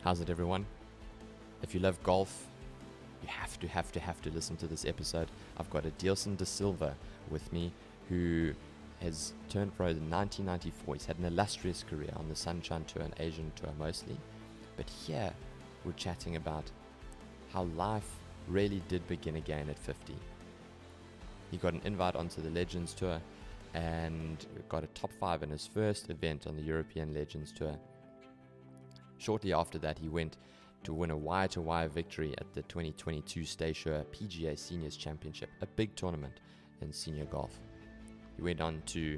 How's it, everyone? If you love golf, you have to listen to this episode. I've got Adilson Da Silva with me, who has turned pro in 1994. He's had an illustrious career on the Sunshine Tour and Asian Tour mostly. But here, we're chatting about how life really did begin again at 50. He got an invite onto the Legends Tour and got a top 5 in his first event on the European Legends Tour. Shortly after that, he went to win a wire-to-wire victory at the 2022 Staysure PGA Seniors Championship, a big tournament in senior golf. He went on to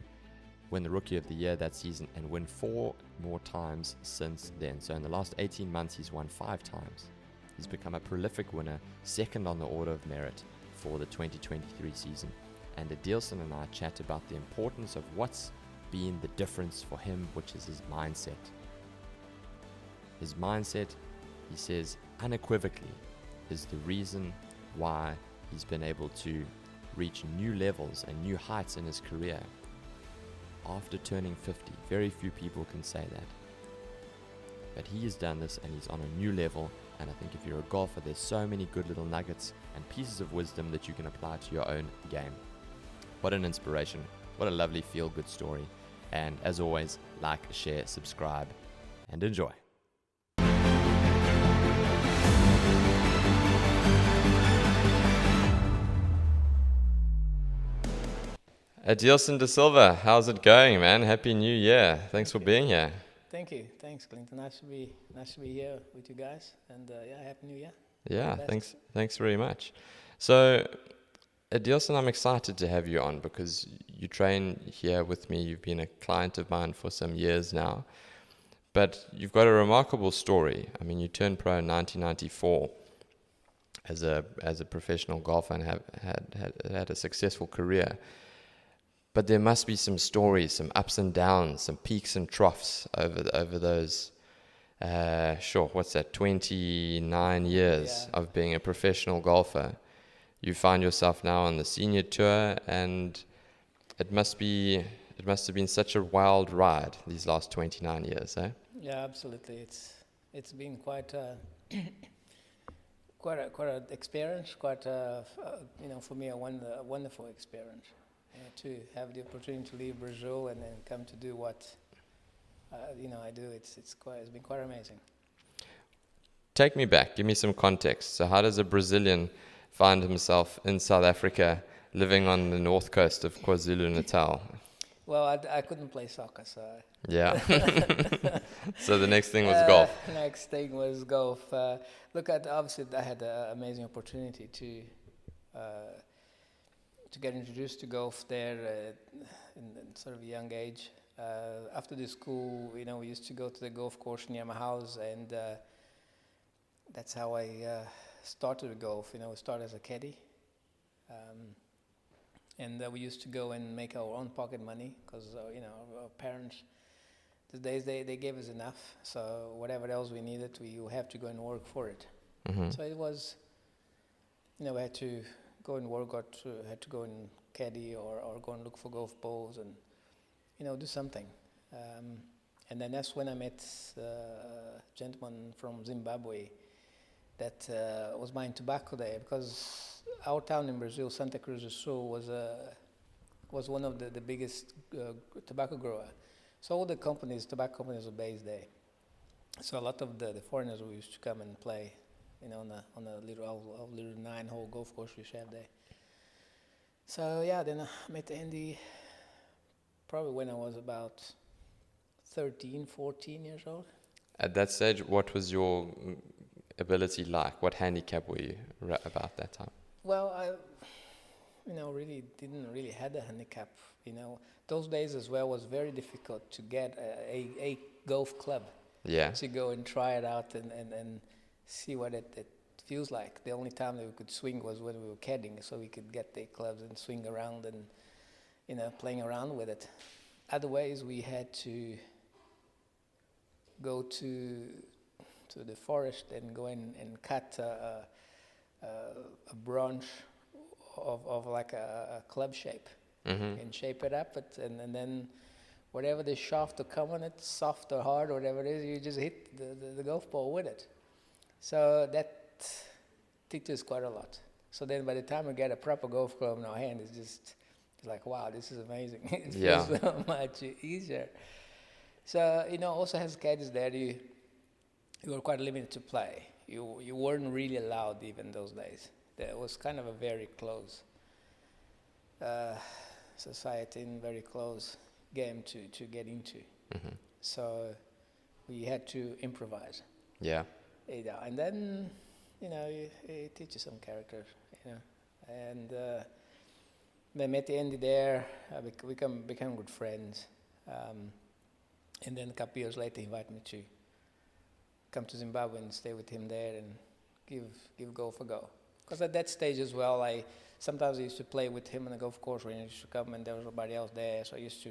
win the Rookie of the Year that season and win 4 more times since then. So in the last 18 months, he's won 5 times. He's become a prolific winner, second on the order of merit for the 2023 season. And Adilson and I chat about the importance of what's been the difference for him, which is his mindset. His mindset, he says, unequivocally, is the reason why he's been able to reach new levels and new heights in his career after turning 50. Very few people can say that. But he has done this and he's on a new level, and I think if you're a golfer, there's so many good little nuggets and pieces of wisdom that you can apply to your own game. What an inspiration. What a lovely feel-good story. And as always, like, share, subscribe, and enjoy. Adilson Da Silva, how's it going, man? Happy New Year. Thanks for being here. Thank you. Thanks, Clint. Nice to be here with you guys. And Happy New Year. Yeah, thanks very much. So, Adilson, I'm excited to have you on because you train here with me. You've been a client of mine for some years now. But you've got a remarkable story. I mean, you turned pro in 1994 as a professional golfer and had a successful career. But there must be some stories, some ups and downs, some peaks and troughs over those, 29 years of being a professional golfer. You find yourself now on the senior tour, and it must have been such a wild ride these last 29 years, eh? Yeah, absolutely. It's been quite an experience, for me a wonderful experience. To have the opportunity to leave Brazil and then come to do what I do, it's been quite amazing. Take me back. Give me some context. So, how does a Brazilian find himself in South Africa, living on the north coast of KwaZulu-Natal? Well, I couldn't play soccer, so. Yeah. So the next thing was golf. Next thing was golf. Obviously, I had an amazing opportunity to get introduced to golf there in sort of a young age. After the school, we used to go to the golf course near my house, and that's how I started with golf. We started as a caddie, and we used to go and make our own pocket money because our parents, these days they gave us enough. So whatever else we needed, we have to go and work for it. Mm-hmm. So it was, we had to go and work, had to go and caddy or go and look for golf balls and, do something. And then that's when I met a gentleman from Zimbabwe that was buying tobacco there, because our town in Brazil, Santa Cruz do Sul, was one of the biggest tobacco grower. So all the tobacco companies were based there. So a lot of the foreigners who used to come and play on a little 9-hole golf course we have there. So then I met Andy probably when I was about 13, 14 years old. At that stage, what was your ability like? What handicap were you about that time? Well, I really didn't really had a handicap. Those days as well was very difficult to get a golf club. Yeah. To go and try it out and see what it feels like. The only time that we could swing was when we were caddying, so we could get the clubs and swing around and playing around with it. Otherwise, we had to go to the forest and go in and cut a branch of like a club shape, mm-hmm. and shape it up. And then whatever the shaft to come on it, soft or hard, whatever it is, you just hit the golf ball with it. So that teaches quite a lot. So then by the time we get a proper golf club in our hand, it's like, wow, this is amazing. It feels so much easier. So, also has caddies there, you were quite limited to play. You weren't really allowed even those days. There was kind of a very close society and very close game to get into. Mm-hmm. So we had to improvise. Yeah. And then, it teaches some character, And I met Andy there. We became good friends. And then a couple years later, he invited me to come to Zimbabwe and stay with him there and give golf a go. Because at that stage as well, sometimes I used to play with him on the golf course when he used to come and there was nobody else there. So I used to,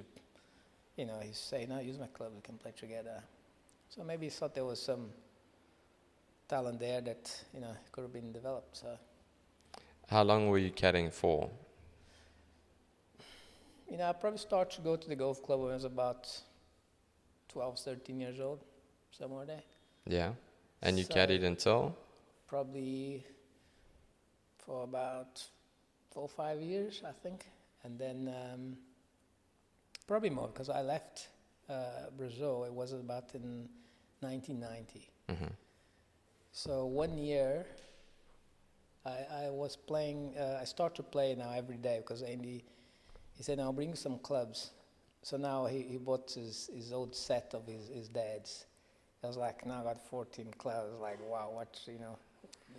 he used to say, no, use my club, we can play together. So maybe he thought there was some talent there that, could have been developed. So. How long were you caddying for? I probably started to go to the golf club when I was about 12, 13 years old, somewhere there. Yeah. And you caddied until? Probably for about 4 or 5 years, I think. And then probably more, because I left Brazil. It was about in 1990. Mm-hmm. So 1 year, I was playing, I started to play now every day, because Andy, he said, now bring some clubs. So now he bought his old set of his dad's. I was like, now I got 14 clubs. Like, wow,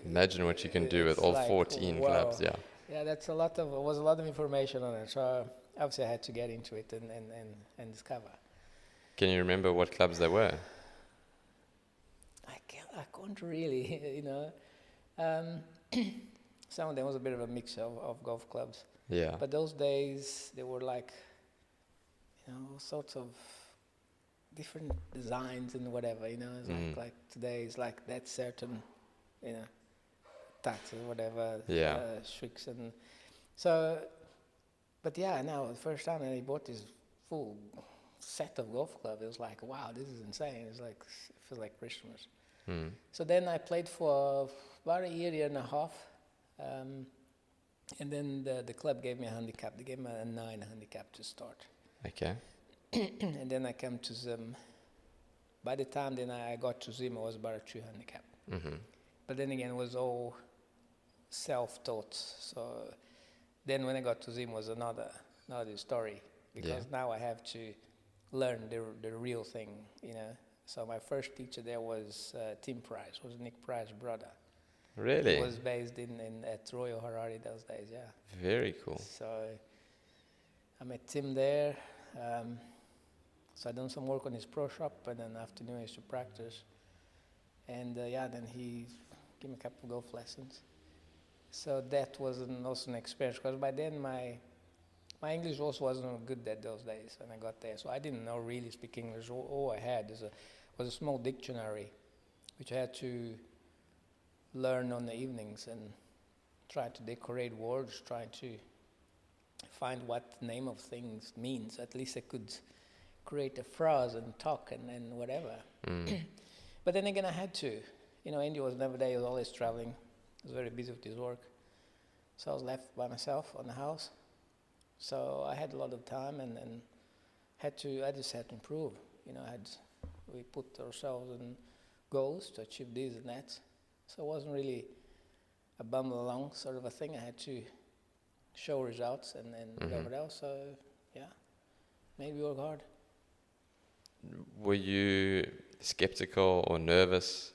Imagine what you can do with all like 14 clubs, yeah. Yeah, was a lot of information on it. So obviously I had to get into it and discover. Can you remember what clubs they were? I can't really, some of them was a bit of a mix of golf clubs. Yeah. But those days, they were like, all sorts of different designs and whatever, It's like today it's like that certain, taxes, whatever, tricks. And so, but yeah, now the first time I bought this full set of golf clubs, it was like, wow, this is insane. It's like, it feels like Christmas. Mm. So then I played for about a year and a half. And then the club gave me a handicap. They gave me a 9 handicap to start. Okay. And then I came to Zim. By the time then I got to Zim, it was about a 2 handicap. Mm-hmm. But then again, it was all self-taught. So then when I got to Zim, was another story. Because now I have to learn the real thing, So my first teacher there was Tim Price, was Nick Price's brother. Really? He was based at Royal Harare those days, yeah. Very cool. So I met Tim there. So I done some work on his pro shop, and then afternoon I used to practice. And then he gave me a couple of golf lessons. So that was also an experience, because by then my English also wasn't good those days when I got there. So I didn't know really speak English. All I had was a small dictionary, which I had to learn on the evenings and try to decorate words, try to find what the name of things means. At least I could create a phrase and talk and whatever. Mm. But then again, I had to. Andy was never there. He was always traveling. He was very busy with his work. So I was left by myself on the house. So I had a lot of time and I just had to improve. We put ourselves in goals to achieve this and that. So it wasn't really a bumble along sort of a thing. I had to show results and whatever else. So, maybe work hard. Were you skeptical or nervous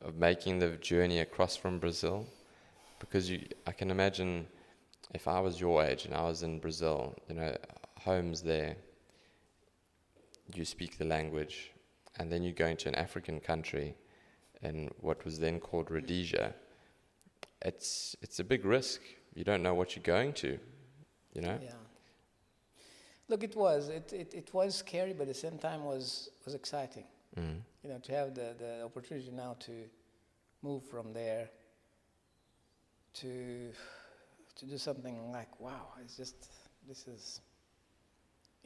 of making the journey across from Brazil? Because I can imagine if I was your age and I was in Brazil, home's there, you speak the language, and then you go into an African country in what was then called Rhodesia. It's a big risk. You don't know what you're going to, Yeah. Look, it was scary, but at the same time was exciting. Mm. To have the opportunity now to move from there to do something like, wow, this is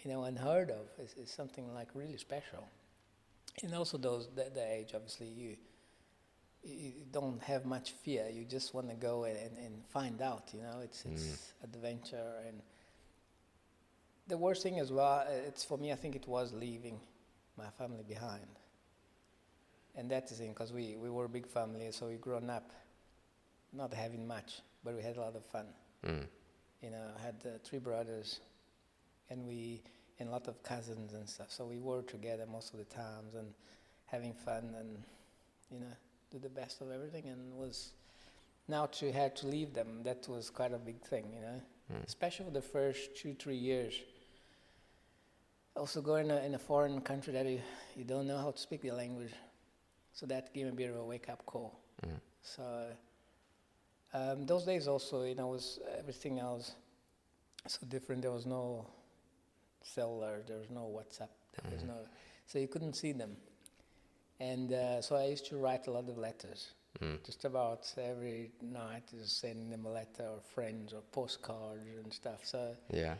unheard of. It's something like really special. And also the age, obviously, you don't have much fear. You just want to go and find out. It's adventure. And the worst thing as well, it's for me. I think it was leaving my family behind. And that's the thing, because we were a big family, so we grown up not having much, but we had a lot of fun. I had 3 brothers, and a lot of cousins and stuff. So we were together most of the times and having fun and, do the best of everything. And was now to have to leave them, that was quite a big thing, especially for the first 2-3 years. Also going in a foreign country that you don't know how to speak the language. So that gave me a bit of a wake-up call. So those days also, was everything else so different. There was no cellular, there was no WhatsApp, there was no, so you couldn't see them. And so I used to write a lot of letters. Just about every night, just sending them a letter, or friends, or postcards and stuff. So yeah,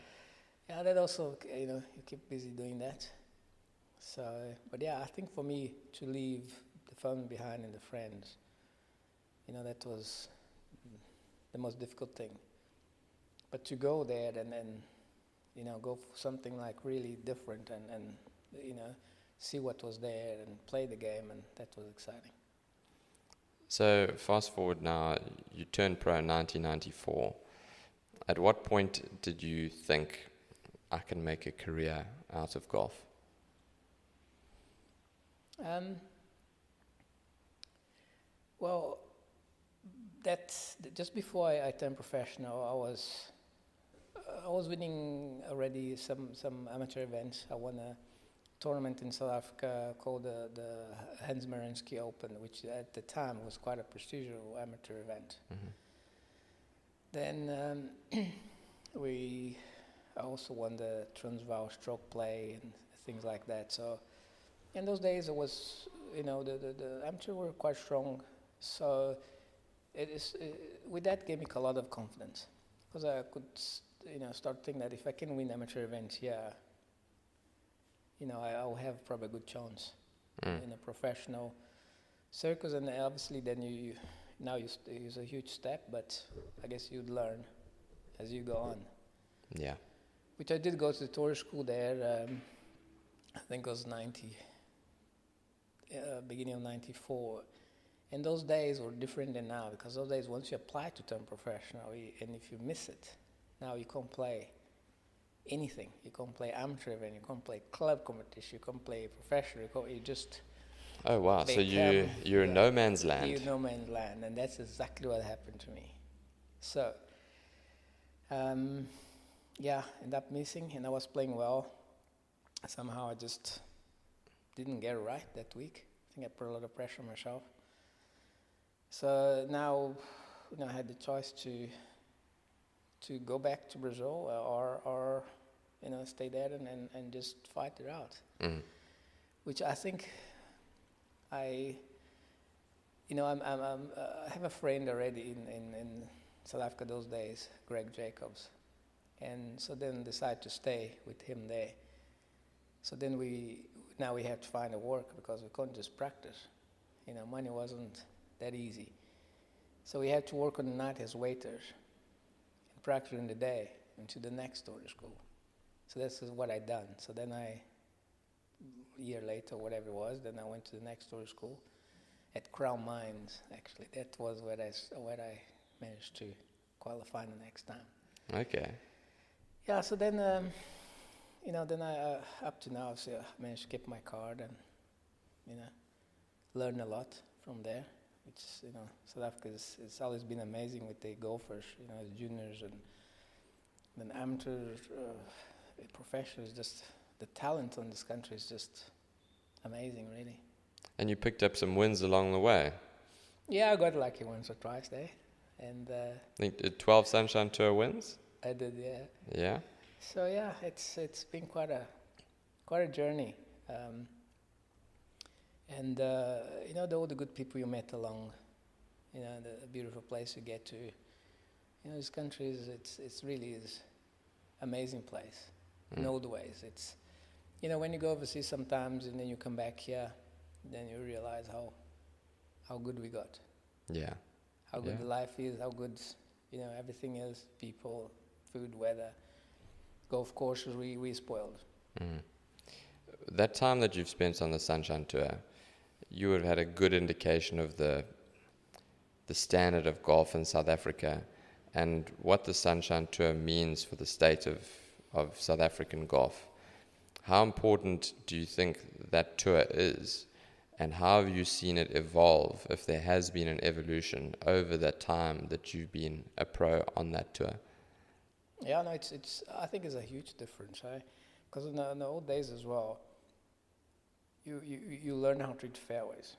that also, you keep busy doing that. So, but yeah, I think for me to leave the phone behind and the friends, that was the most difficult thing. But to go there and go for something like really different and see what was there and play the game, and that was exciting. So fast forward now, you turned pro in 1994. At what point did you think, I can make a career out of golf? Well, that's just before I turned professional. I was winning already some amateur events. I won a tournament in South Africa called the Hans Marinsky Open, which at the time was quite a prestigious amateur event. Then I also won the Transvaal stroke play and things like that. So in those days it was, the amateur were quite strong. So with that gave me a lot of confidence, because I could, start thinking that if I can win amateur events here, I'll have probably a good chance in a professional circus. And obviously then it's a huge step, but I guess you'd learn as you go on. Yeah. Which I did go to the tourist school there, I think it was beginning of 94. And those days were different than now, because those days, once you apply to turn professional, and if you miss it, now you can't play anything. You can't play amateur event, you can't play club competition, you can't play professional, you just... Oh wow, so you're in no man's land. You're in no man's land, and that's exactly what happened to me. So, ended up missing, and I was playing well. Somehow I just didn't get it right that week. I think I put a lot of pressure on myself. So now, I had the choice to go back to Brazil or stay there and just fight it out. Which I think I have a friend already in South Africa those days, Greg Jacobs, and so then decided to stay with him there. So then we had to find a work, because we couldn't just practice. Money wasn't that easy. So we had to work on the night as waiters and practice in the day into the next tourist school. So this is what I done. So then a year later, whatever it was, then I went to the next tourist school at Crown Mines, actually. That was where I managed to qualify the next time. Okay. Yeah, so then, then I, up to now, so I managed to keep my card and, learn a lot from there. Which, South Africa it's always been amazing with the golfers, as juniors and then amateurs, professionals. Just the talent on this country is just amazing, really. And you picked up some wins along the way. Yeah, I got lucky once or twice there, and I think 12 Sunshine Tour wins. I did, yeah. Yeah. So yeah, it's been quite a journey. And all the good people you met along, the beautiful place you get to, this country it's really is amazing place. in old ways. It's, when you go overseas sometimes and then you come back here, then you realize how good we got. Yeah. How good the life is, how good, everything is, people, food, weather, golf courses, we spoiled. That time that you've spent on the Sunshine Tour, you would have had a good indication of the standard of golf in South Africa and what the Sunshine Tour means for the state of South African golf. How important do you think that tour is, and how have you seen it evolve, if there has been an evolution over that time that you've been a pro on that tour? Yeah, no, it's. I think it's a huge difference, right? Because in the old days as well, you learn how to hit fairways.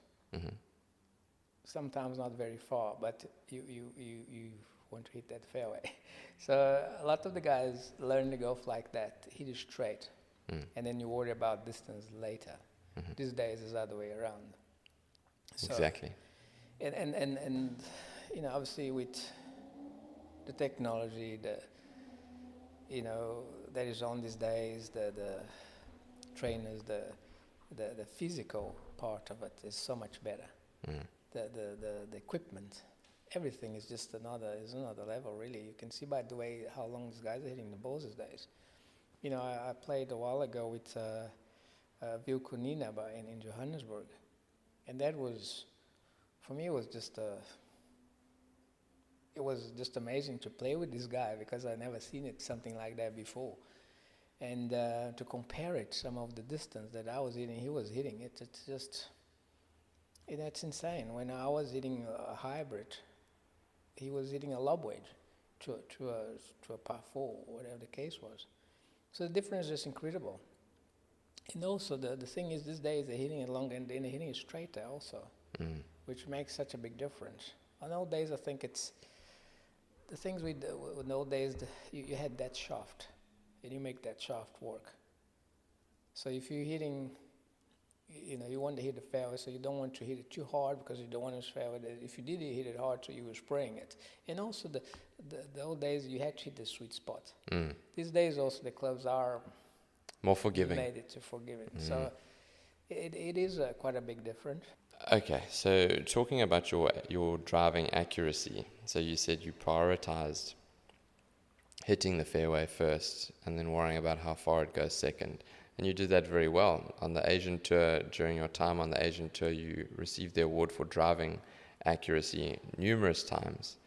Sometimes not very far, but you want to hit that fairway. So a lot of the guys learn the golf like that, hit it straight, and then you worry about distance later. These days is the other way around. So, exactly. And obviously with the technology, that is on these days, the trainers, the physical part of it is so much better. The equipment, everything is just another level, really. You can see by the way how long these guys are hitting the balls these days. I played a while ago with Vilko Nina in Johannesburg, and that was, for me, it was just amazing to play with this guy, because I never seen something like that before. And to compare it, some of the distance that I was hitting, he was hitting it. It's just, it's insane. When I was hitting a hybrid, he was hitting a lob wedge to a par 4, whatever the case was. So the difference is incredible. And also the thing is, these days they're hitting it long and they're hitting it straighter also, which makes such a big difference. On old days, I think it's the things with old days. You had that shaft, and you make that shaft work. So if you're hitting, you want to hit the fairway, so you don't want to hit it too hard because you don't want to fairway. If you did hit it hard, so you were spraying it. And also the old days, you had to hit the sweet spot. These days also the clubs are more forgiving. Made it to forgiving. So it is quite a big difference. Okay, so talking about your driving accuracy, so you said you prioritized hitting the fairway first and then worrying about how far it goes second. And you did that very well. On the Asian Tour, during your time on the Asian Tour, you received the award for driving accuracy numerous times.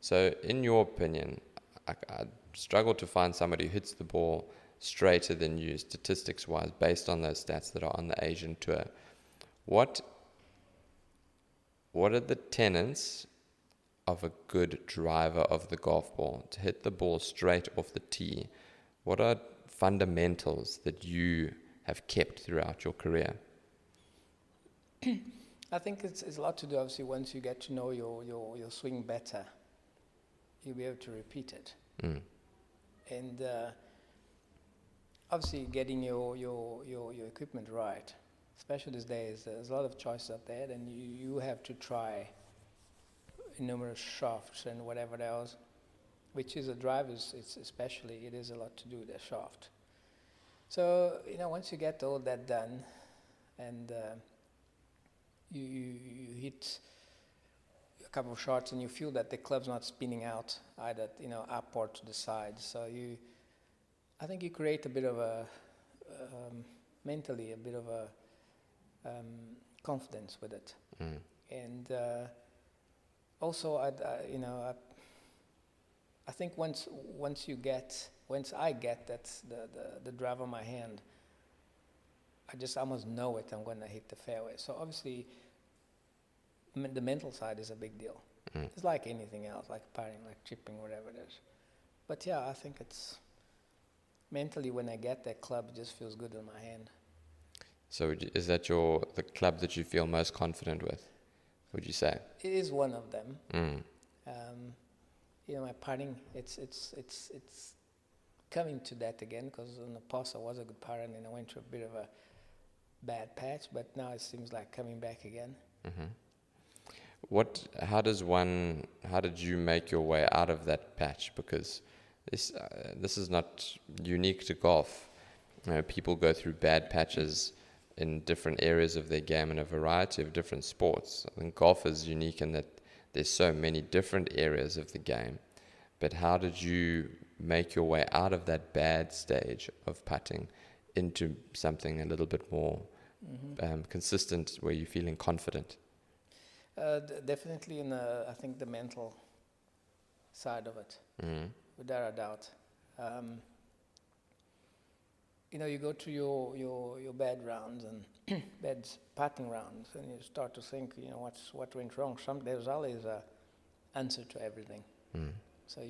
So in your opinion, I struggle to find somebody who hits the ball straighter than you, statistics-wise, based on those stats that are on the Asian Tour. What are the tenets of a good driver of the golf ball to hit the ball straight off the tee? What are fundamentals that you have kept throughout your career? I think it's a lot to do, obviously, once you get to know your swing better, you'll be able to repeat it. And obviously getting your equipment right, especially these days, there's a lot of choices out there, and you have to try numerous shafts and whatever else, which is a driver's, it is a lot to do with the shaft. So, once you get all that done, and you hit a couple of shots and you feel that the club's not spinning out either, up or to the side. So I think you create a bit of a, mentally, a bit of a confidence with it. And also, I think once I get that's the drive on my hand, I just almost know it. I'm going to hit the fairway. So obviously, the mental side is a big deal. It's like anything else, like putting, like chipping, whatever it is. But yeah, I think it's mentally, when I get that club, it just feels good in my hand. So is that the club that you feel most confident with, would you say? It is one of them. My putting, it's coming to that again, because in the past I was a good putter and then I went through a bit of a bad patch, but now it seems like coming back again. How did you make your way out of that patch? Because this is not unique to golf. People go through bad patches in different areas of their game in a variety of different sports. I think golf is unique in that there's so many different areas of the game. But how did you make your way out of that bad stage of putting into something a little bit more consistent, where you're feeling confident? Definitely I think the mental side of it, without a doubt. You go to your bad rounds and bad putting rounds, and you start to think, what went wrong. There's always an answer to everything. So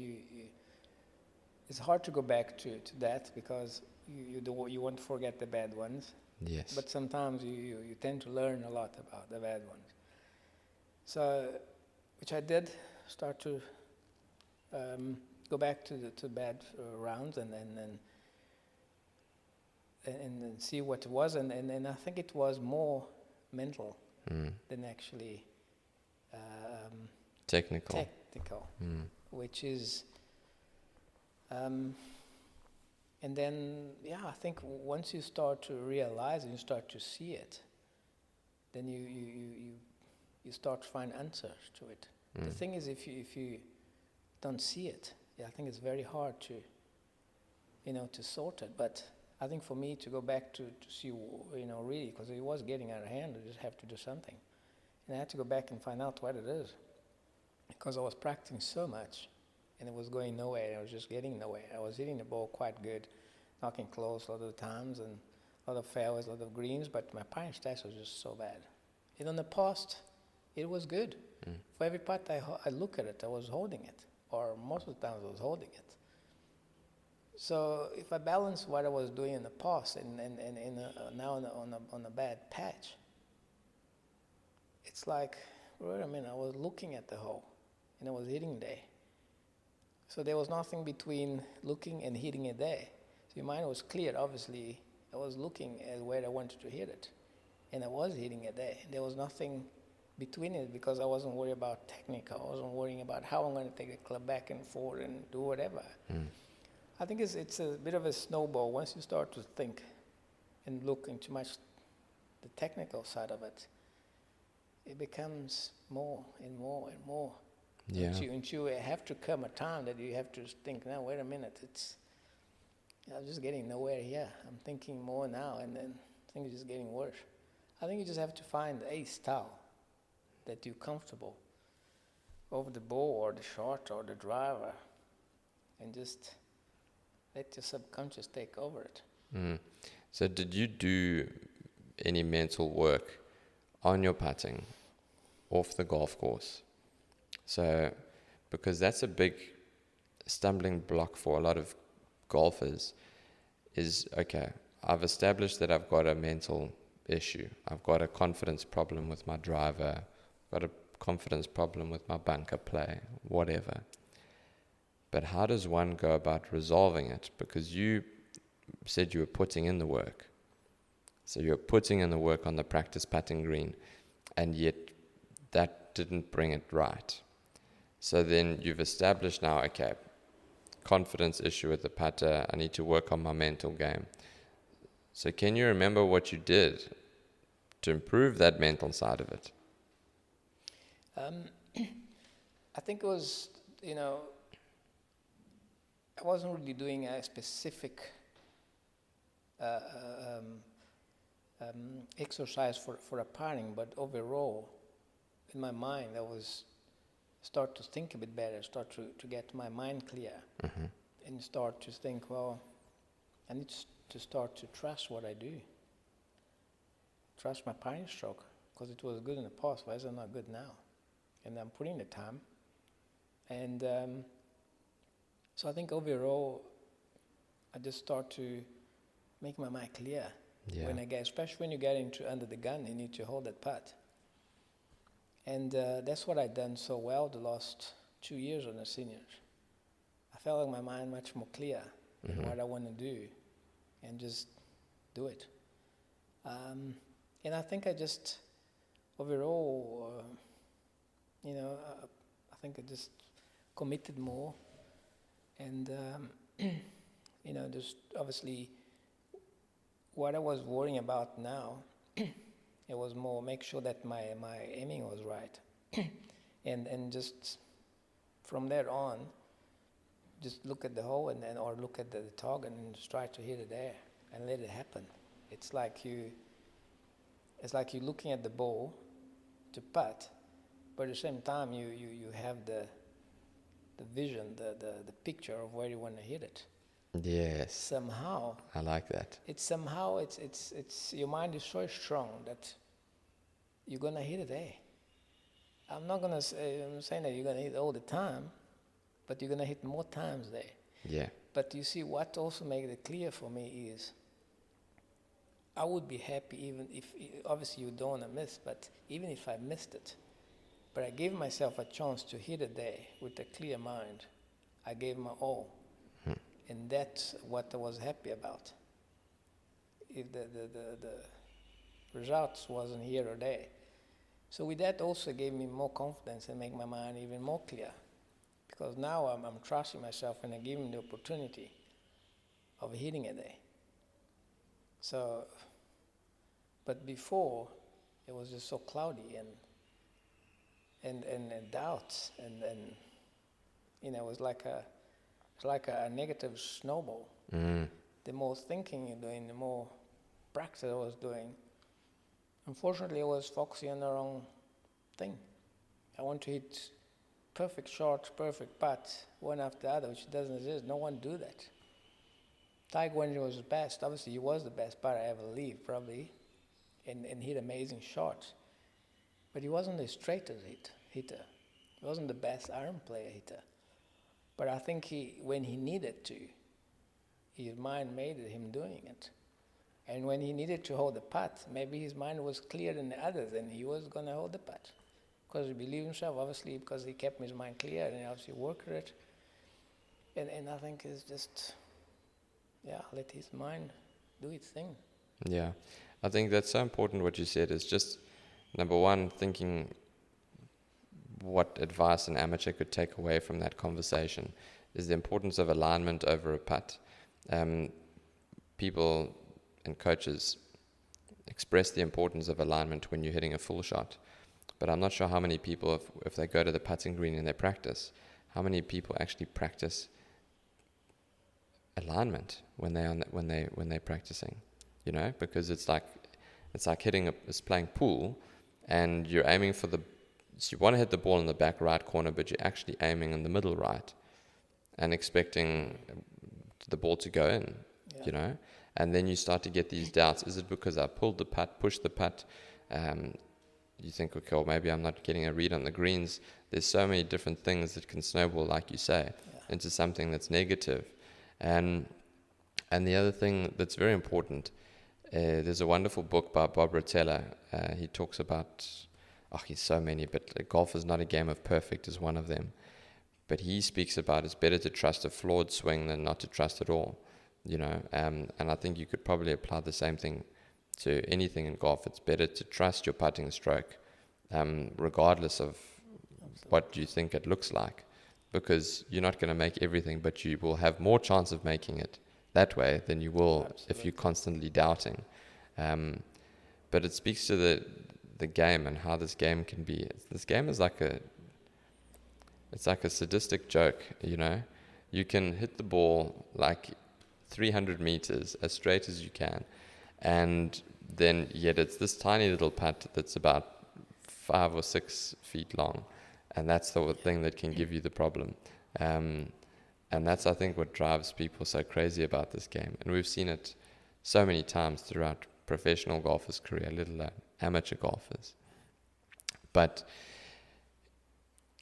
it's hard to go back to that, because you won't forget the bad ones. Yes. But sometimes you tend to learn a lot about the bad ones. So, which I did, start to go back to the bad rounds and see what it was, and I think it was more mental than actually technical, which is, and then I think once you start to realize and you start to see it, then you start to find answers to it. The thing is, if you don't see it, I think it's very hard to sort it. But I think for me to go back to see, really, because it was getting out of hand, I just have to do something. And I had to go back and find out what it is. Because I was practicing so much, and it was going nowhere. I was just getting nowhere. I was hitting the ball quite good, knocking close a lot of the times, and a lot of fairways, a lot of greens, but my putting stats was just so bad. And in the past, it was good. For every putt I look at it, I was holding it. Or most of the times I was holding it. So if I balance what I was doing in the past and now on a bad patch, it's like, wait a minute, I was looking at the hole and I was hitting there. So there was nothing between looking and hitting it there. So your mind was clear. Obviously, I was looking at where I wanted to hit it, and I was hitting it there. There was nothing between it, because I wasn't worried about technique. I wasn't worrying about how I'm going to take the club back and forth and do whatever. I think it's a bit of a snowball. Once you start to think and look into much the technical side of it, it becomes more and more and more. Yeah. Until you have to come a time that you have to think, now, wait a minute, I'm just getting nowhere here. I'm thinking more now, and then things are just getting worse. I think you just have to find a style that you're comfortable over the ball or the shot or the driver, and just let your subconscious take over it. So did you do any mental work on your putting off the golf course? So, because that's a big stumbling block for a lot of golfers, is, okay, I've established that I've got a mental issue. I've got a confidence problem with my driver, got a confidence problem with my bunker play, whatever. But how does one go about resolving it? Because you said you were putting in the work. So you're putting in the work on the practice putting green, and yet that didn't bring it right. So then you've established now, okay, confidence issue with the putter, I need to work on my mental game. So can you remember what you did to improve that mental side of it? I think it was, I wasn't really doing a specific exercise for a putting, but overall, in my mind, I was start to think a bit better, start to get my mind clear, and start to think, well, I need to start to trust what I do, trust my putting stroke, because it was good in the past, why is it not good now? And I'm putting the time. And so I think overall, I just start to make my mind clear. Yeah. Especially when you get into under the gun, you need to hold that putt. And that's what I've done so well the last 2 years on the seniors. I felt like my mind much more clear in what I want to do, and just do it. And I think I just overall, I think I just committed more, And just obviously, what I was worrying about now, it was more make sure that my aiming was right, and just from there on, just look at the hole or look at the target and just try to hit it there and let it happen. It's like you're looking at the ball to putt, but at the same time you have the vision, the picture of where you want to hit it. Yes. Somehow. I like that. It's your mind is so strong that you're gonna hit it there. I'm saying that you're gonna hit it all the time, but you're gonna hit more times there. Yeah. But you see, what also makes it clear for me is I would be happy even if, obviously you don't want to miss, but even if I missed it, but I gave myself a chance to hit it there with a clear mind. I gave my all. And that's what I was happy about. If the results wasn't here or there. So with that also gave me more confidence and make my mind even more clear. Because now I'm trusting myself and I give me the opportunity of hitting it there. So, but before, it was just so cloudy and doubts and it was like a negative snowball. The more thinking you're doing, the more practice I was doing. Unfortunately, I was focusing on the wrong thing. I want to hit perfect shots, perfect putts, one after the other, which doesn't exist. No one do that. Tiger, when he was the best, obviously he was the best putter I ever lived, probably, and hit amazing shots. But he wasn't the straightest hitter. He wasn't the best iron player hitter. But I think when he needed to, his mind made him doing it. And when he needed to hold the putt, maybe his mind was clearer than the others, and he was going to hold the putt. Because he believed himself, obviously, because he kept his mind clear, and he obviously worked at it. And I think it's just, let his mind do its thing. Yeah. I think that's so important what you said is just, number one, thinking what advice an amateur could take away from that conversation is the importance of alignment over a putt. People and coaches express the importance of alignment when you're hitting a full shot, but I'm not sure how many people, if they go to the putting green and they practice, how many people actually practice alignment when they're practicing, because it's like it's playing pool, and you're aiming for so you want to hit the ball in the back right corner, but you're actually aiming in the middle right and expecting the ball to go in, and then you start to get these doubts. Is it because I pulled the putt, pushed the putt? You think, okay, well, maybe I'm not getting a read on the greens. There's so many different things that can snowball, like you say, into something that's negative. And the other thing that's very important, there's a wonderful book by Bob Rotella. He talks about, he's so many, but golf is not a game of perfect is one of them. But he speaks about it's better to trust a flawed swing than not to trust at all, and I think you could probably apply the same thing to anything in golf. It's better to trust your putting stroke, regardless of what you think it looks like, because you're not going to make everything, but you will have more chance of making it that way than you will if you're constantly doubting. But it speaks to the game and how this game can be. This game is like a sadistic joke, You can hit the ball like 300 meters as straight as you can, and then yet it's this tiny little putt that's about 5 or 6 feet long, and that's the thing that can give you the problem. And that's, I think, what drives people so crazy about this game. And we've seen it so many times throughout professional golfers' career, let alone amateur golfers. But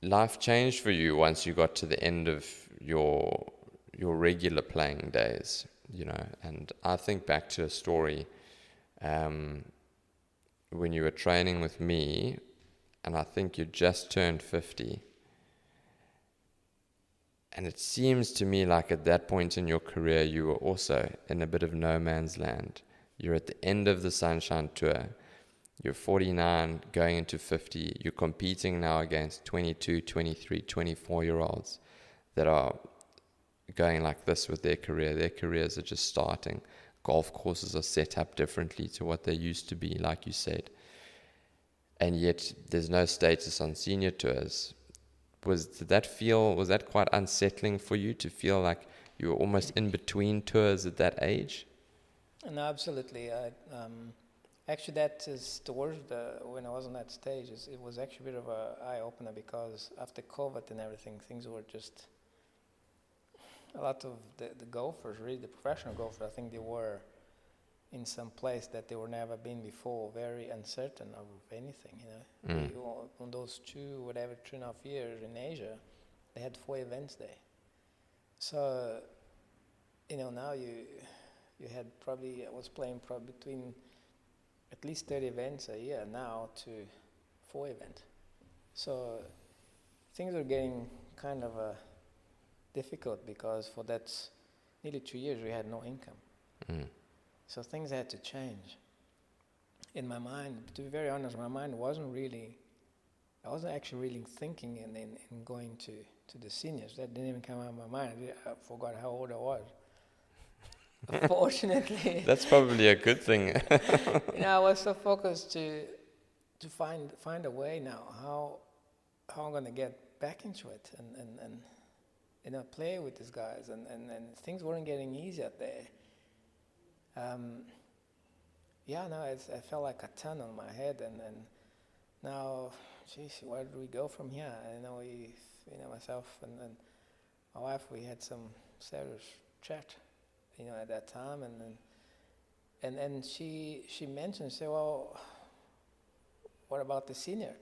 life changed for you once you got to the end of your regular playing days, and I think back to a story when you were training with me, and I think you just turned 50, and it seems to me like at that point in your career you were also in a bit of no man's land. You're at the end of the Sunshine Tour. You're 49, going into 50. You're competing now against 22, 23, 24-year-olds that are going like this with their career. Their careers are just starting. Golf courses are set up differently to what they used to be, like you said. And yet there's no status on senior tours. Was that quite unsettling for you to feel like you were almost in between tours at that age? No, absolutely. Actually, that is towards when I was on that stage. It was actually a bit of an eye opener, because after COVID and everything, things were just a lot of the golfers, really the professional golfers. I think they were in some place that they were never been before, very uncertain of anything. On those 2.5 years in Asia, they had 4 events there. So, now you had probably, I was playing probably between at least 30 events a year now to 4 events. So things were getting kind of difficult, because for that nearly 2 years we had no income. So things had to change. In my mind, to be very honest, my mind I wasn't actually really thinking in going to the seniors. That didn't even come out of my mind. I forgot how old I was. Fortunately. That's probably a good thing. I was so focused to find a way now how I'm gonna get back into it and play with these guys, and things weren't getting easy out there. I felt like a ton on my head, and now, geez, where do we go from here? Myself and my wife, we had some serious chat, at that time, and she mentioned, say, well, what about the senior?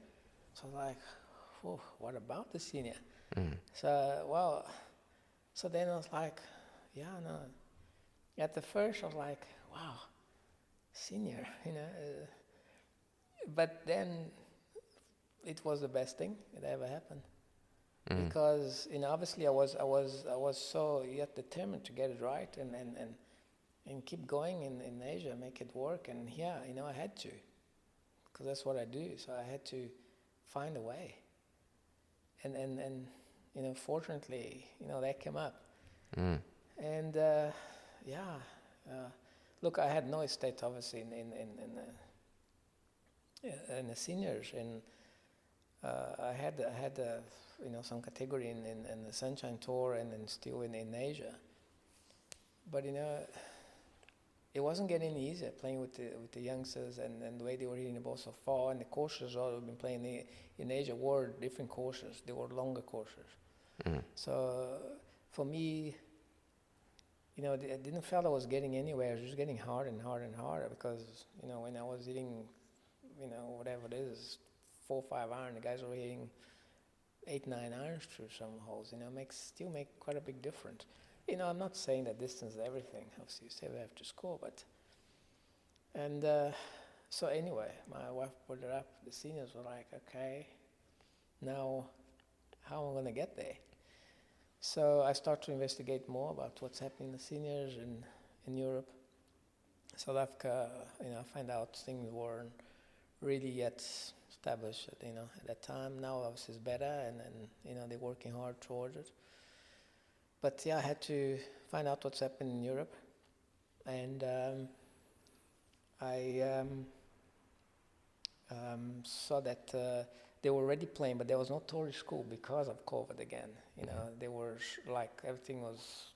So I was like, oh, what about the senior? So then I was like, at the first I was like, wow, senior, but then it was the best thing that ever happened. Because obviously I was so yet determined to get it right and keep going in Asia, make it work, and I had to, because that's what I do. So I had to find a way, and fortunately that came up, and look, I had no estate obviously in the seniors, and I had some category in the Sunshine Tour and then still in Asia. But it wasn't getting easier playing with the youngsters, and the way they were hitting the ball so far, and the courses all I've been playing in Asia were different courses. They were longer courses. So for me, I didn't feel I was getting anywhere. I was just getting harder and harder and harder, because when I was hitting whatever it is, 4 or 5 iron, the guys were hitting 8, 9 irons through some holes. Still make quite a big difference. I'm not saying that distance is everything. Obviously, you still have to score, but so anyway, my wife brought it up. The seniors were like, okay, now how am I going to get there? So I start to investigate more about what's happening in the seniors in Europe, South Africa. I find out things weren't really yet established, at that time. Now obviously it's better, and they're working hard towards it. But I had to find out what's happening in Europe, and I saw that they were already playing, but there was no tourist school because of COVID again. They were like everything was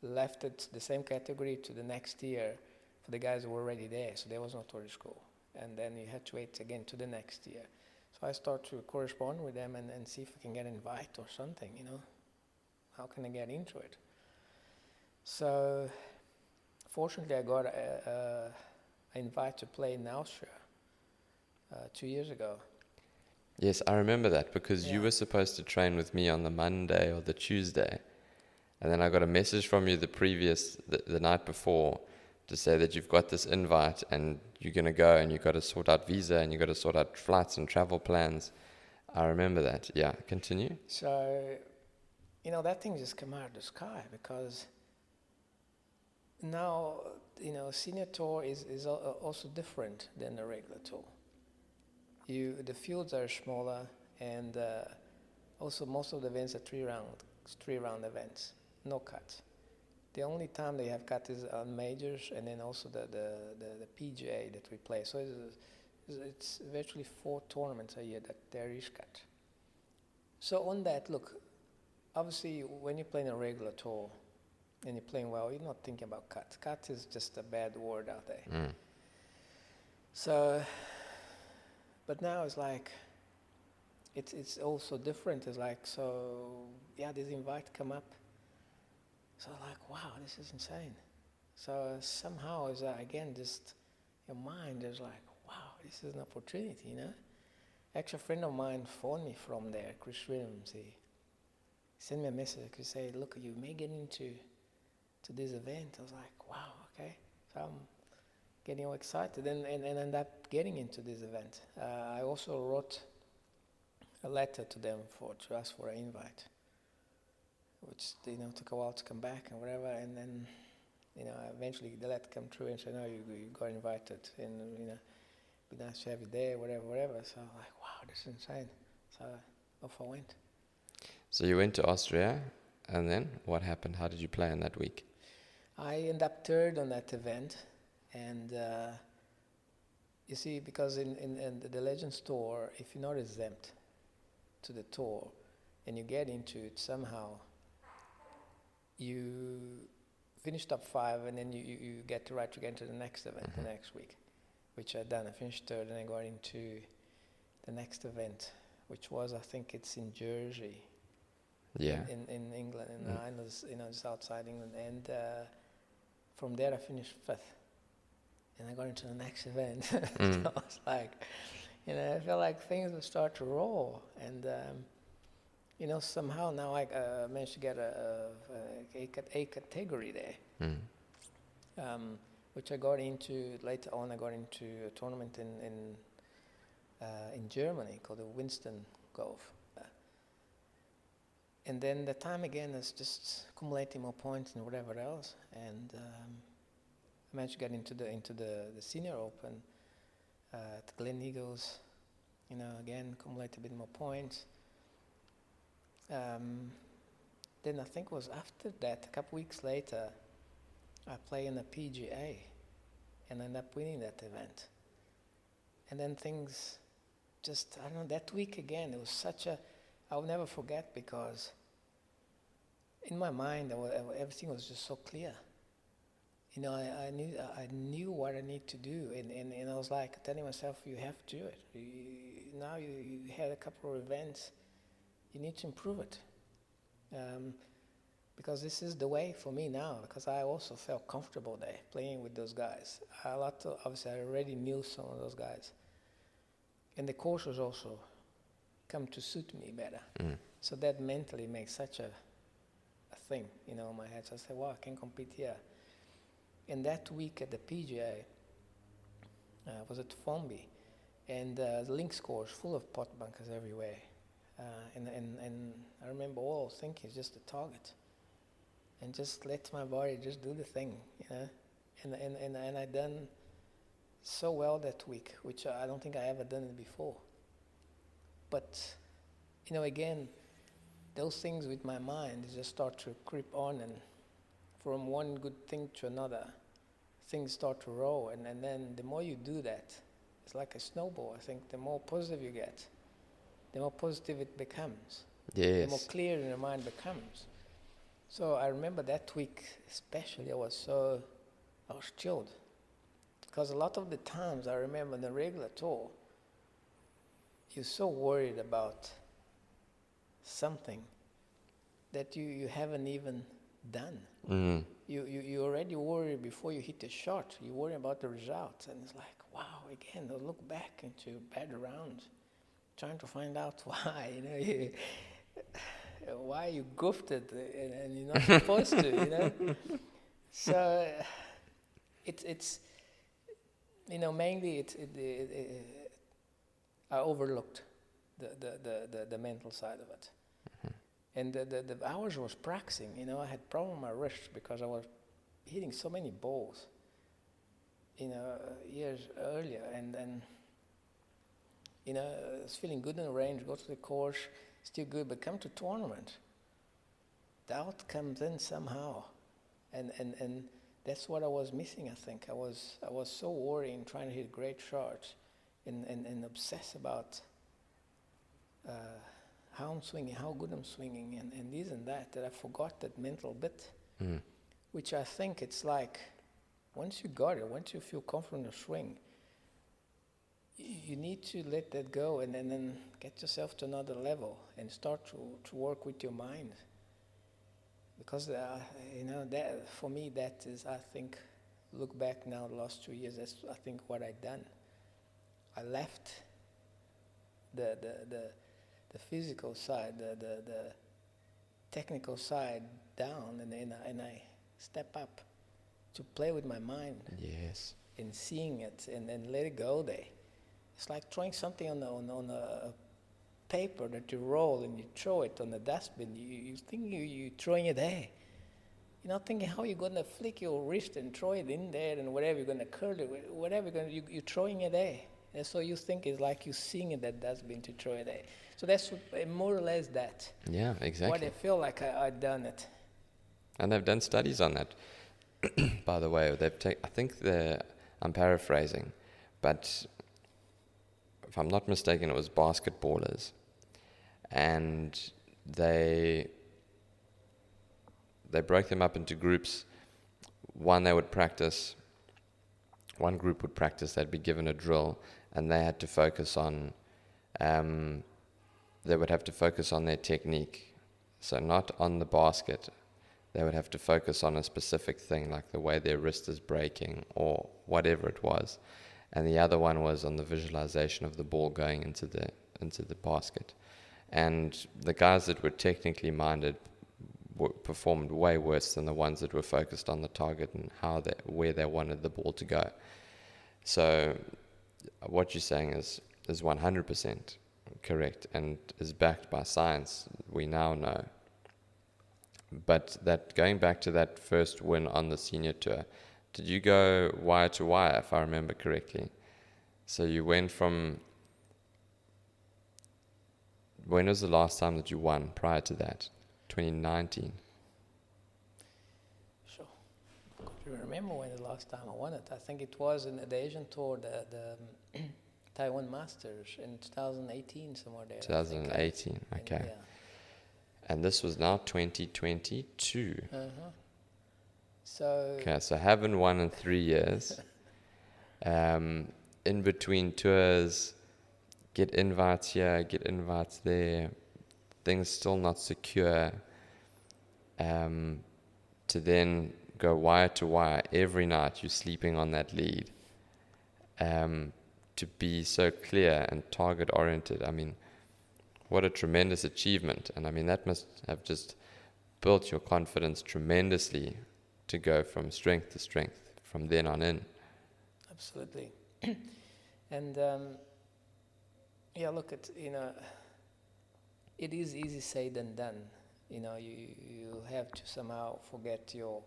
left at the same category to the next year for the guys who were already there. So there was no tourist school. And then you had to wait again to the next year. So I start to correspond with them and see if I can get an invite or something, How can I get into it? So fortunately I got an invite to play in Austria 2 years ago. Yes, I remember that, because you were supposed to train with me on the Monday or the Tuesday. And then I got a message from you the night before, to say that you've got this invite and you're going to go, and you've got to sort out visa, and you've got to sort out flights and travel plans. I remember that. Yeah, continue. So, that thing just came out of the sky, because now, senior tour is also different than the regular tour. The fields are smaller, and also most of the events are three round events. no cut. The only time they have cut is on majors, and then also the PGA that we play. So it's virtually 4 tournaments a year that there is cut. So on that, look, obviously when you're playing a regular tour and you're playing well, you're not thinking about cut. Cut is just a bad word out there. Mm. So, but now it's like, it's also different. It's like, so yeah, this invite come up. So like, wow, this is insane. So somehow is again, just your mind is like, wow, this is an opportunity, you know. Actually, a friend of mine phoned me from there, Chris Williams. He sent me a message. He said, look, you may get into this event. I was like, wow, okay. So I'm getting all excited and end up getting into this event. I also wrote a letter to them to ask for an invite, which took a while to come back and whatever. And then eventually the letter came true and said, no, you got invited, and be nice to have you there, whatever. So I'm like, wow, this is insane. So off I went. So you went to Austria, and then what happened? How did you play in that week? I ended up third on that event, and you see, because in the Legends Tour, if you're not exempt to the tour and you get into it somehow, you finish top 5 and then you get the right to get into the next event the next week, which I done. I finished third and I got into the next event, which was, I think it's in Jersey, in England, in the islands, just outside England. And from there I finished 5th, and I got into the next event. So I was like, I felt like things would start to roll, and somehow now I managed to get a category there, which I got into later on. I got into a tournament in Germany called the Winston Golf, and then the time again is just accumulating more points and whatever else, and I managed to get into the Senior Open at Glen Eagles. Again, accumulate a bit more points. Then I think it was after that, a couple weeks later, I play in the PGA and end up winning that event. And then things just, I don't know, that week again, it was such a, I'll never forget, because in my mind, everything was just so clear. I knew what I need to do, and I was like telling myself, you have to do it. Now you had a couple of events, you need to improve it, because this is the way for me now. Because I also felt comfortable there playing with those guys. Obviously, I already knew some of those guys, and the course was also come to suit me better. So that mentally makes such a thing, in my head. So I said, wow, I can compete here. And that week at the PGA, was at Formby, and the links course full of pot bunkers everywhere. And I remember all I was thinking is just the target, and just let my body just do the thing, And I done so well that week, which I don't think I ever done it before. But again, those things with my mind just start to creep on, and from one good thing to another, things start to roll, and then the more you do that, it's like a snowball. I think the more positive you get, the more positive it becomes. Yes. The more clear your mind becomes. So I remember that week especially, I was chilled. Because a lot of the times I remember in the regular tour, you're so worried about something that you haven't even done. You already worry before you hit the shot. You worry about the result, and it's like, wow, again, I look back into bad rounds, trying to find out why, why you goofed it, and you're not supposed to, So it's mainly I overlooked the mental side of it. And the hours I was practicing, I had problem with my wrist because I was hitting so many balls, years earlier. And I was feeling good in the range, go to the course, still good, but come to tournament. doubt comes in somehow, and that's what I was missing. I think I was so worried in trying to hit great shots, and obsess about how I'm swinging, how good I'm swinging, and this and that I forgot that mental bit, which I think it's like, once you got it, once you feel confident in a swing, you need to let that go and then get yourself to another level and start to work with your mind. Because, that for me, that is, I think, look back now the last 2 years, that's, I think, what I've done. I left the physical side, the technical side down, and I step up to play with my mind. Yes. And seeing it and let it go there. It's like throwing something on a paper that you roll and you throw it on the dustbin. You think you're throwing it there. You're not thinking how you're going to flick your wrist and throw it in there and whatever you're going to curl it, whatever you're throwing it there. And so you think it's like you're seeing it that dustbin to throw it there. So that's more or less that. Yeah, exactly. What I feel like I've done it. And they've done studies on that. By the way, I'm paraphrasing, but if I'm not mistaken, it was basketballers, and they broke them up into groups. One group would practice, they'd be given a drill, and they had to focus on, they would have to focus on their technique, so not on the basket. They would have to focus on a specific thing, like the way their wrist is breaking or whatever it was. And the other one was on the visualization of the ball going into the basket. And the guys that were technically minded performed way worse than the ones that were focused on the target and where they wanted the ball to go. So what you're saying is 100% correct and is backed by science, we now know. But that, going back to that first win on the senior tour, did you go wire to wire, if I remember correctly? So you went from, when was the last time that you won prior to that? 2019? Sure. Could you remember when the last time I won it? I think it was in the Asian tour, the Taiwan Masters in 2018, somewhere there. 2018, okay. Yeah. And this was now 2022. So. Okay, so haven't won in 3 years. In between tours, get invites here, get invites there. Things still not secure. To then go wire to wire every night, you're sleeping on that lead. To be so clear and target oriented. I mean, what a tremendous achievement. And I mean, that must have just built your confidence tremendously to go from strength to strength from then on in. Absolutely. And look, it is easy said than done. You have to somehow forget your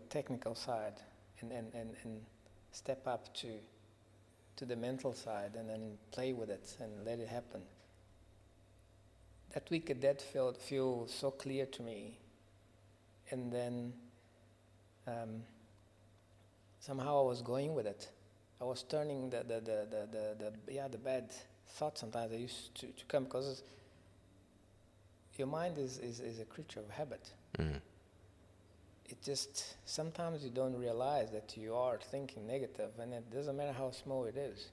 technical side and step up to the mental side and then play with it and let it happen. That week that feel so clear to me. And then somehow I was going with it. I was turning the bad thoughts sometimes that used to come, because your mind is a creature of habit. It just, sometimes you don't realize that you are thinking negative, and it doesn't matter how small it is.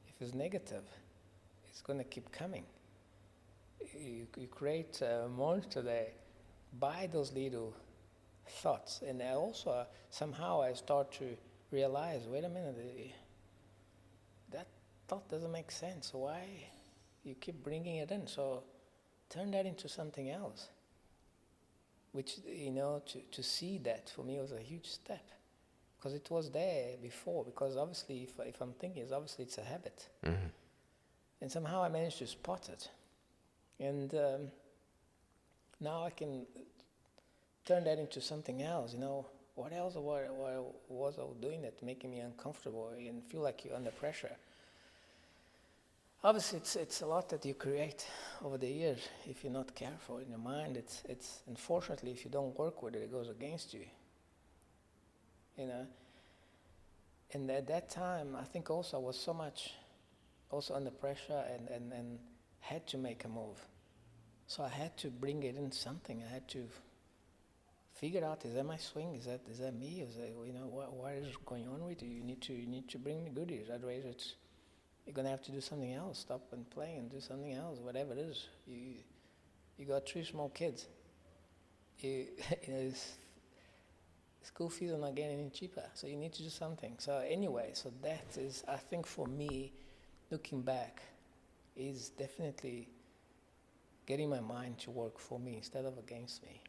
If it's negative, it's going to keep coming. You create a monster there by those little thoughts. And I also, somehow I start to realize, wait a minute, that thought doesn't make sense. Why you keep bringing it in? So turn that into something else. Which, to see that for me was a huge step. Because it was there before. Because obviously, if I'm thinking, obviously it's a habit. And somehow I managed to spot it. And now I can turn that into something else. What else was I doing that making me uncomfortable and feel like you're under pressure? Obviously, it's a lot that you create over the years. If you're not careful in your mind, it's unfortunately, if you don't work with it, it goes against you. You know. And at that time, I think also I was so much also under pressure and had to make a move. So I had to bring it in something. I had to figure out, is that my swing? Is that me? Is that, what is going on with you? You need to bring me goodies. Otherwise, you're gonna have to do something else. Stop and play and do something else. Whatever it is. You got 3 small kids. School fees are not getting any cheaper, so you need to do something. So anyway, so that is, I think for me, looking back, is definitely getting my mind to work for me instead of against me.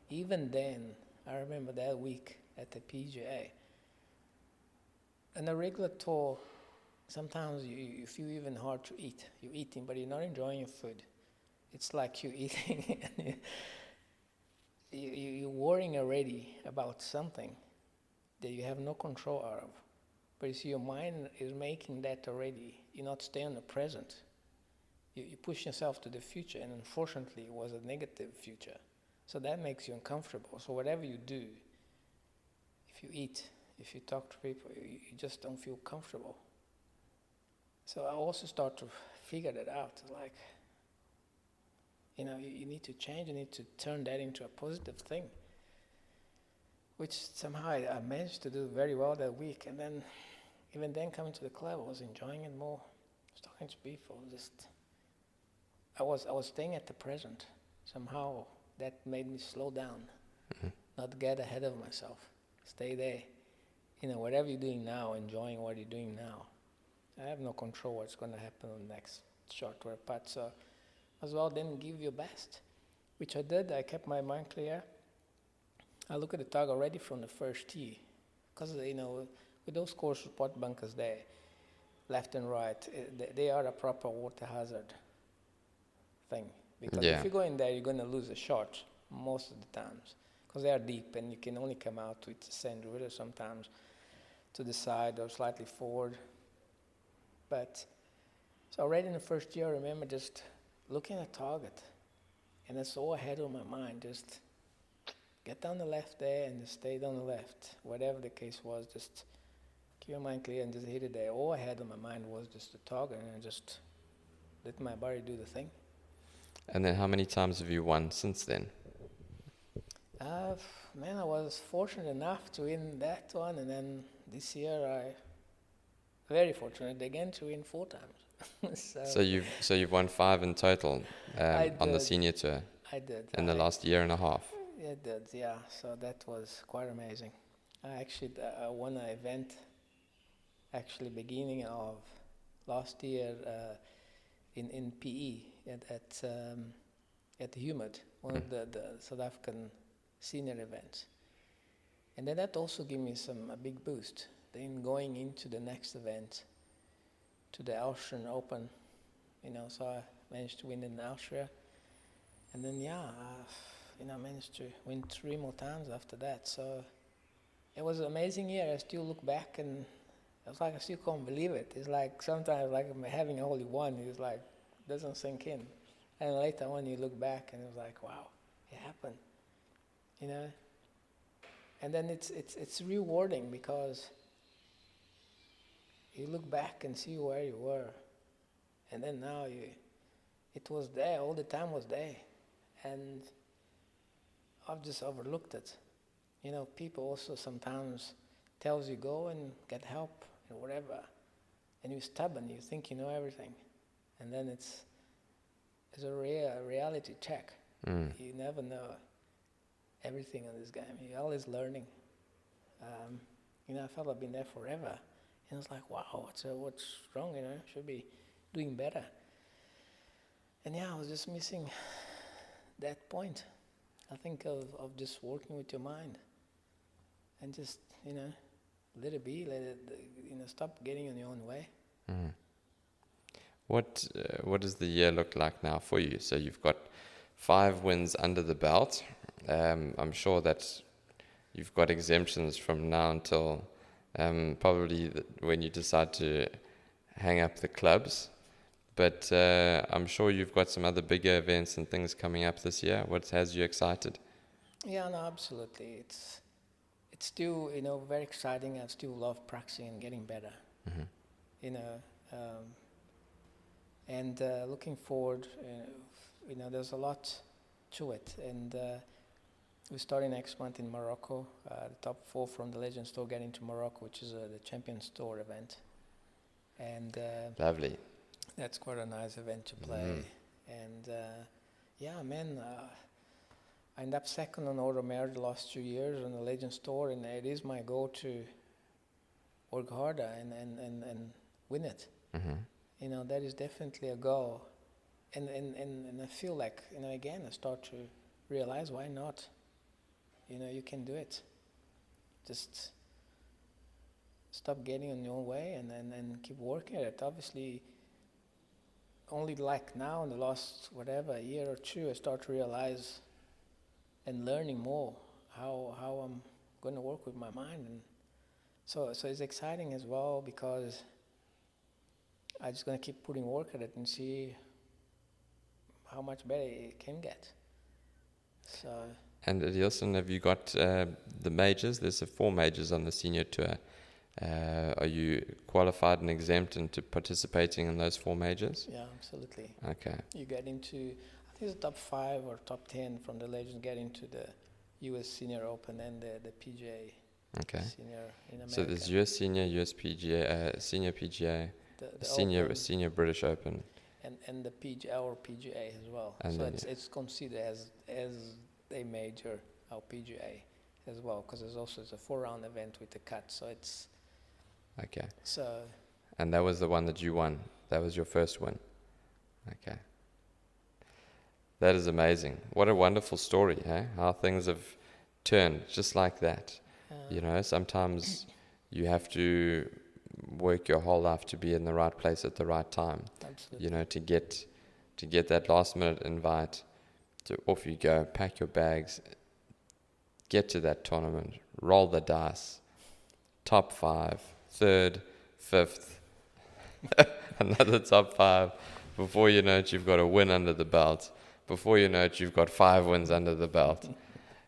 Even then, I remember that week at the PGA. On a regular tour, sometimes you feel even hard to eat. You're eating, but you're not enjoying your food. It's like you're eating and you're worrying already about something that you have no control of. But you see, your mind is making that already. You're not staying in the present. You push yourself to the future, and unfortunately, it was a negative future. So that makes you uncomfortable. So whatever you do, if you eat, if you talk to people, you just don't feel comfortable. So I also start to figure that out, like, you need to change, you need to turn that into a positive thing, which somehow I managed to do very well that week. And then, even then, coming to the club, I was enjoying it more. I was talking to people, I was staying at the present. Somehow, that made me slow down, not get ahead of myself. Stay there. Whatever you're doing now, enjoying what you're doing now. I have no control what's going to happen on the next short or putt. So, as well, then give your best, which I did. I kept my mind clear. I look at the target already from the first tee, because with those course support bunkers there, left and right, they are a proper water hazard thing. Because if you go in there, you're going to lose a shot most of the times, because they are deep and you can only come out with the sand river sometimes to the side or slightly forward. But so already in the first year, I remember just looking at target, and that's all I had on my mind. Just get down the left there and just stay down the left. Whatever the case was, just keep your mind clear and just hit it there. All I had on my mind was just the target, and I just let my body do the thing. And then how many times have you won since then? I was fortunate enough to win that one, and then this year very fortunate again to win 4 times. So you've won 5 in total on the senior tour. I did. In the last year and a half. I did, yeah. So that was quite amazing. I actually won an event actually beginning of last year in PE at Humid, one of the South African senior events. And then that also gave me a big boost. Then going into the next event, to the Austrian Open, so I managed to win in Austria. And then, I managed to win 3 more times after that. So it was an amazing year. I still look back and it's like I still can't believe it. It's like sometimes like having only one, it's like doesn't sink in. And later when you look back and it's like, wow, it happened, And then it's rewarding because you look back and see where you were, and then now it was there, all the time was there, and I've just overlooked it. People also sometimes tells you go and get help and whatever, and you're stubborn, you think you know everything, and then it's a reality check. You never know everything in this game. You're always learning. I felt I've been there forever. And I was like, wow, what's wrong, should be doing better. And I was just missing that point. I think of just working with your mind. And just, let it be, stop getting in your own way. What does the year look like now for you? So you've got 5 wins under the belt. I'm sure that you've got exemptions from now until probably when you decide to hang up the clubs. But I'm sure you've got some other bigger events and things coming up this year. What has you excited? Yeah, no, absolutely. It's still, very exciting. I still love practicing and getting better. Mm-hmm. And looking forward, there's a lot to it. And we're starting next month in Morocco. The top 4 from the Legends Tour getting to Morocco, which is the Champions Tour event. And lovely. That's quite a nice event to play. And I ended up second on Order Merit the last 2 years on the Legends Tour, and it is my goal to work harder and win it. Mm-hmm. That is definitely a goal. And I feel like, again, I start to realize why not. You can do it. Just stop getting in your way and keep working at it. Obviously, only like now in the last, a year or two, I start to realize and learning more how I'm going to work with my mind. And so it's exciting as well, because I'm just going to keep putting work at it and see how much better it can get. So. And Adilson, have you got the majors? There's 4 majors on the senior tour. Are you qualified and exempt into participating in those 4 majors? Yeah, absolutely. Okay. You get into, I think it's top 5 or top 10 from the Legends, get into the US Senior Open and the PGA. Okay. Senior in America. So there's US Senior, US PGA, Senior PGA, the Senior British Open. And the PGA as well. And so it's considered as a major, our PGA as well, because it's a 4-round event with a cut. So it's... Okay. So... And that was the one that you won. That was your first win. Okay. That is amazing. What a wonderful story, hey? How things have turned just like that. Sometimes you have to work your whole life to be in the right place at the right time. Absolutely. To get that last minute invite, off you go, pack your bags, get to that tournament, roll the dice, top 5, 3rd, 5th, another top 5. Before you know it, you've got a win under the belt. Before you know it, you've got 5 wins under the belt.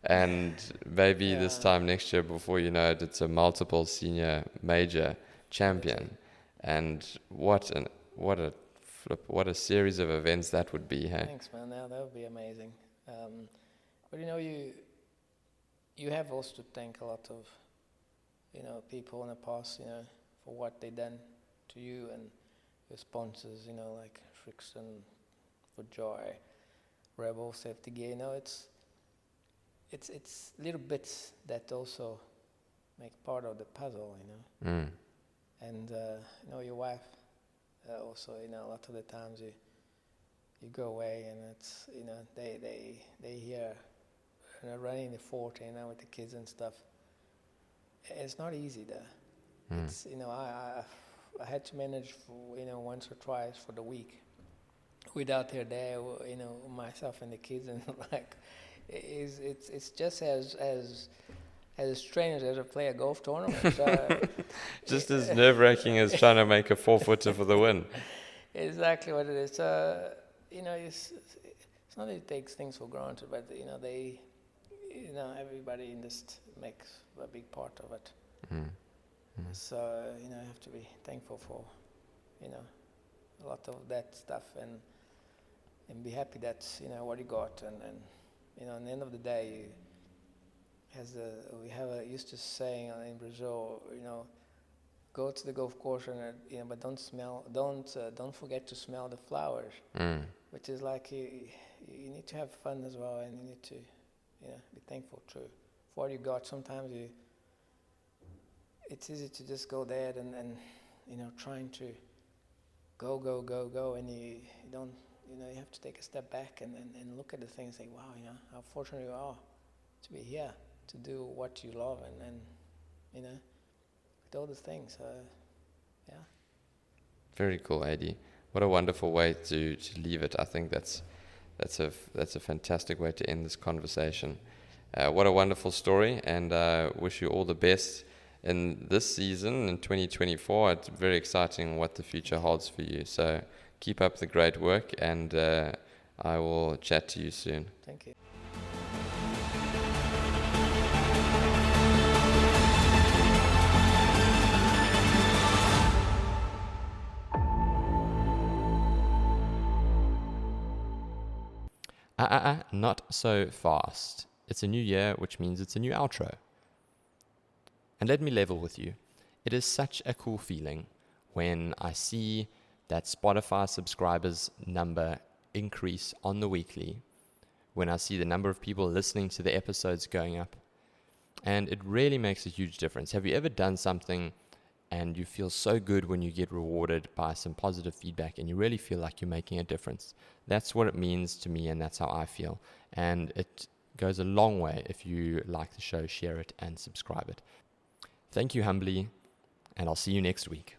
And maybe this time next year, before you know it, it's a multiple senior major champion. And what a series of events that would be, hey? Thanks, man. That would be amazing. But you have also to thank a lot of people in the past, for what they done to you, and your sponsors, like Frickson, for Joy, Rebel, Safety Gear. It's little bits that also make part of the puzzle, And your wife, also, a lot of the times you go away and it's, they hear, running the fort, with the kids and stuff. It's not easy there. It's, I had to manage, once or twice for the week without her there, myself and the kids, and it's just as strange as to play a golf tournament. So, just as nerve-wracking as trying to make a 4-footer for the win. Exactly what it is. It's not that it takes things for granted, but everybody just makes a big part of it. So you have to be thankful for a lot of that stuff, and be happy that what you got, and at the end of the day, we used to saying in Brazil, go to the golf course and but don't forget to smell the flowers, which is like you need to have fun as well, and you need to be thankful for what you got. Sometimes it's easy to just go there and trying to go, and you don't, you have to take a step back and look at the things and say, wow, how fortunate you are to be here, to do what you love, and with all the things. Yeah. Very cool, Adi. What a wonderful way to leave it. I think that's a fantastic way to end this conversation. What a wonderful story, and wish you all the best in this season in 2024. It's very exciting what the future holds for you. So Keep up the great work, and I will chat to you soon. Thank you. Not so fast. It's a new year, which means it's a new outro. And let me level with you. It is such a cool feeling when I see that Spotify subscribers number increase on the weekly, when I see the number of people listening to the episodes going up. And it really makes a huge difference. Have you ever done something and you feel so good when you get rewarded by some positive feedback and you really feel like you're making a difference? That's what it means to me, and that's how I feel. And it goes a long way. If you like the show, share it and subscribe it. Thank you humbly, and I'll see you next week.